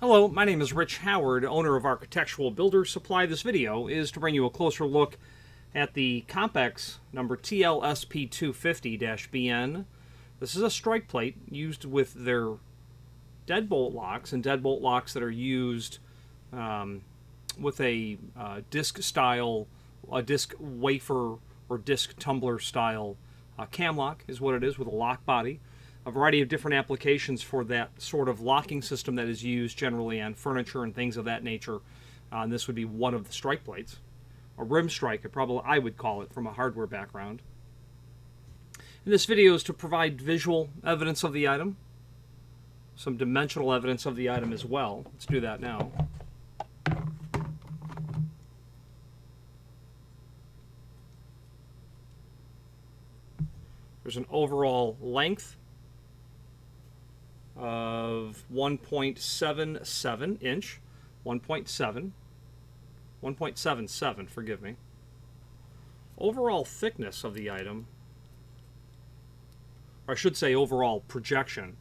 Hello, my name is Rich Howard, owner of Architectural Builder Supply. This video is to bring you a closer look at the Compx number TLSP250-BN. This is a strike plate used with their deadbolt locks, and deadbolt locks that are used with a disc style, a disc wafer or disc tumbler style cam lock is what it is, with a lock body. A variety of different applications for that sort of locking system that is used generally on furniture and things of that nature. And this would be one of the strike plates. A rim strike, I would call it from a hardware background. And this video is to provide visual evidence of the item, some dimensional evidence of the item as well. Let's do that now. There's an overall length of 1.77 inch, 1.77, forgive me. Overall thickness of the item, or I should say overall projection,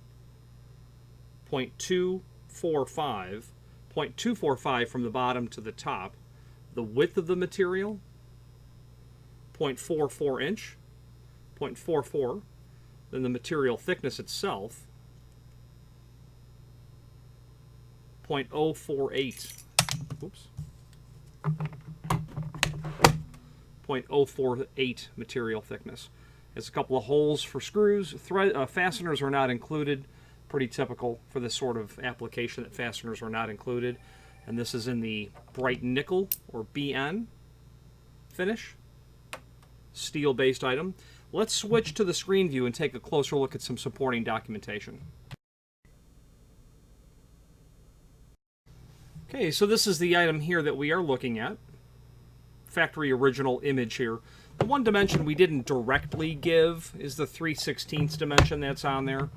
0.245 from the bottom to the top. The width of the material, 0.44 inch, 0.44. Then the material thickness itself, 0.048. Oops. 0.048 material thickness. There's a couple of holes for screws. Fasteners are not included. Pretty typical for this sort of application that fasteners are not included. And this is in the bright nickel or BN finish. Steel-based item. Let's switch to the screen view and take a closer look at some supporting documentation. Okay, so this is the item here that we are looking at. Factory original image here. The one dimension we didn't directly give is the 3/16 dimension that's on there.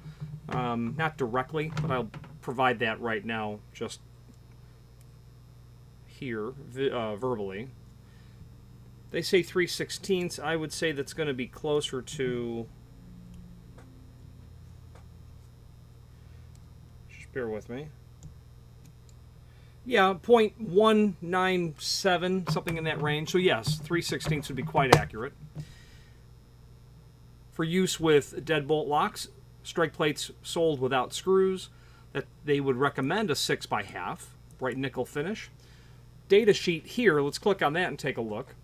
Not directly, but I'll provide that right now, just here, verbally. They say 3/16. I would say that's going to be closer to... Just bear with me. Yeah, 0.197, something in that range. So yes, 3/16 would be quite accurate. For use with deadbolt locks, strike plates sold without screws, that they would recommend a 6x1/2, bright nickel finish. Data sheet here, let's click on that and take a look.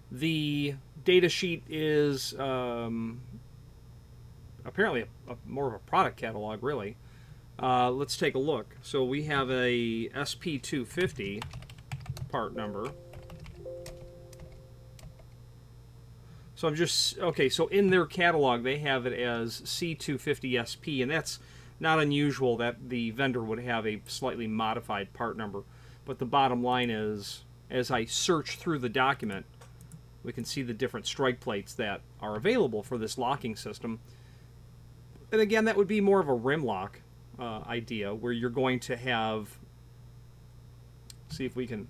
The data sheet is apparently more of a product catalog, really. Let's take a look. So we have a SP250 part number. So I'm just, okay, so in their catalog they have it as C250SP, and that's not unusual that the vendor would have a slightly modified part number. But the bottom line is, as I search through the document, we can see the different strike plates that are available for this locking system. And again, that would be more of a rim lock idea, where you're going to have, see if we can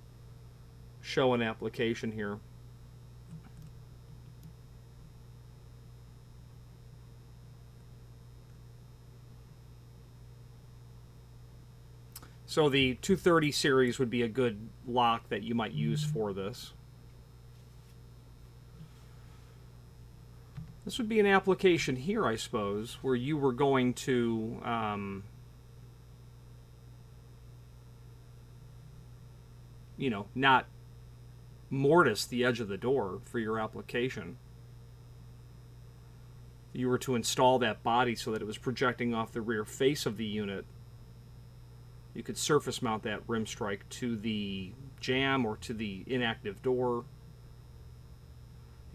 show an application here. So the 230 series would be a good lock that you might use for this. This would be an application here, I suppose, where you were going to you know, not mortise the edge of the door for your application. You were to install that body so that it was projecting off the rear face of the unit. You could surface mount that rim strike to the jamb or to the inactive door.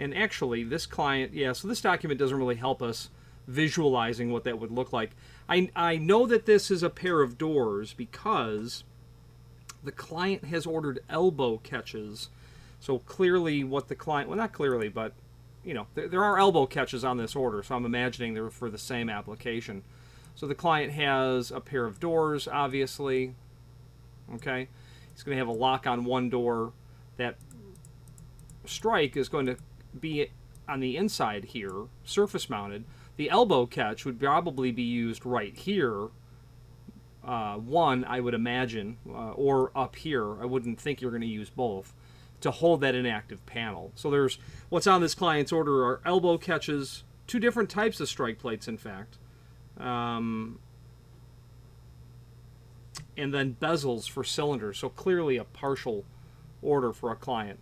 And actually, this client, yeah, so this document doesn't really help us visualizing what that would look like. I know that this is a pair of doors because the client has ordered elbow catches. So clearly what the client, well, not clearly, but, you know, there are elbow catches on this order, so I'm imagining they're for the same application. So the client has a pair of doors, obviously. Okay, he's going to have a lock on one door. That strike is going to be on the inside here, surface mounted. The elbow catch would probably be used right here one, I would imagine, or up here. I wouldn't think you're going to use both to hold that inactive panel. So there's what's on this client's order are elbow catches, 2 different types of strike plates, in fact, and then bezels for cylinders. So clearly a partial order for a client.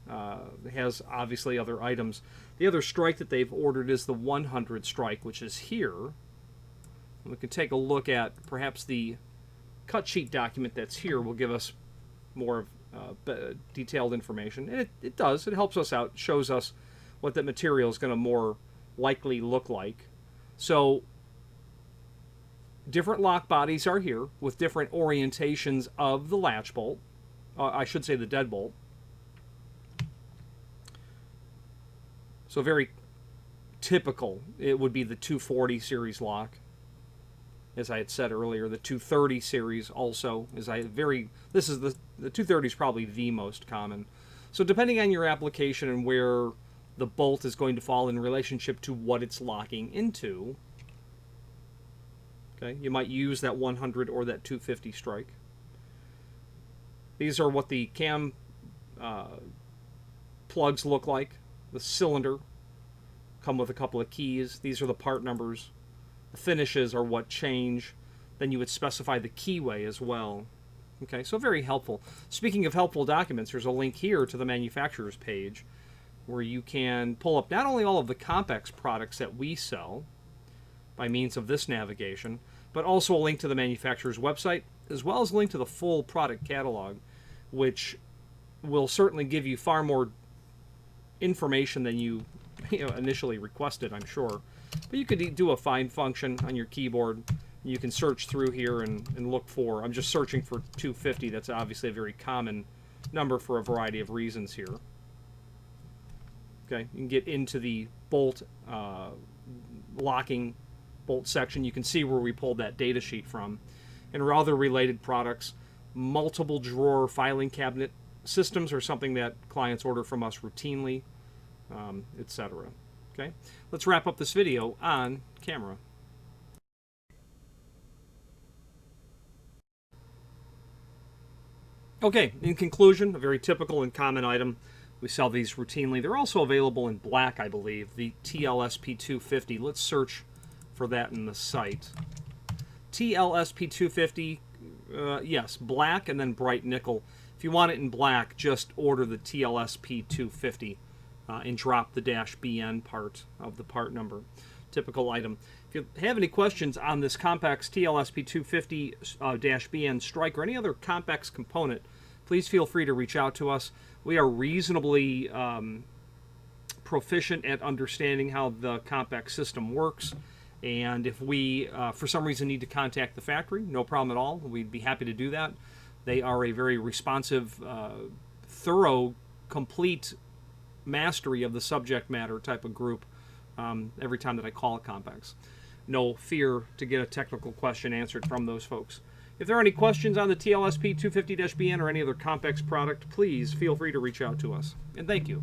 It has obviously other items. The other strike that they've ordered is the 100 strike, which is here. And we can take a look at perhaps the cut sheet document that's here will give us more detailed information. And it does. It helps us out. It shows us what that material is going to more likely look like. So different lock bodies are here with different orientations of the latch bolt. I should say the deadbolt. So very typical. It would be the 240 series lock. As I had said earlier, the 230 series also is this is the 230 is probably the most common. So depending on your application and where the bolt is going to fall in relationship to what it's locking into, okay, you might use that 100 or that 250 strike. These are what the cam plugs look like. The cylinder come with a couple of keys. These are the part numbers. The finishes are what change. Then you would specify the keyway as well. Okay, so very helpful. Speaking of helpful documents, there's a link here to the manufacturer's page where you can pull up not only all of the Compx products that we sell by means of this navigation, but also a link to the manufacturer's website, as well as a link to the full product catalog, which will certainly give you far more information than you initially requested, I'm sure. But you could do a find function on your keyboard. You can search through here and look for, I'm just searching for 250. That's obviously a very common number for a variety of reasons here. Okay, you can get into the bolt locking bolt section. You can see where we pulled that data sheet from. And other related products, multiple drawer filing cabinet systems are something that clients order from us routinely, etc. Okay, let's wrap up this video on camera. Okay, in conclusion, a very typical and common item. We sell these routinely. They're also available in black, I believe, the TLSP250. Let's search for that in the site. TLSP250, yes, black and then bright nickel. If you want it in black, just order the TLSP250 and drop the -BN part of the part number. Typical item. If you have any questions on this Compx TLSP250-BN strike or any other Compx component, please feel free to reach out to us. We are reasonably proficient at understanding how the Compx system works. And if we, for some reason, need to contact the factory, no problem at all. We'd be happy to do that. They are a very responsive, thorough, complete mastery of the subject matter type of group every time that I call a Compx. No fear to get a technical question answered from those folks. If there are any questions on the TLSP250-BN or any other Compx product, please feel free to reach out to us. And thank you.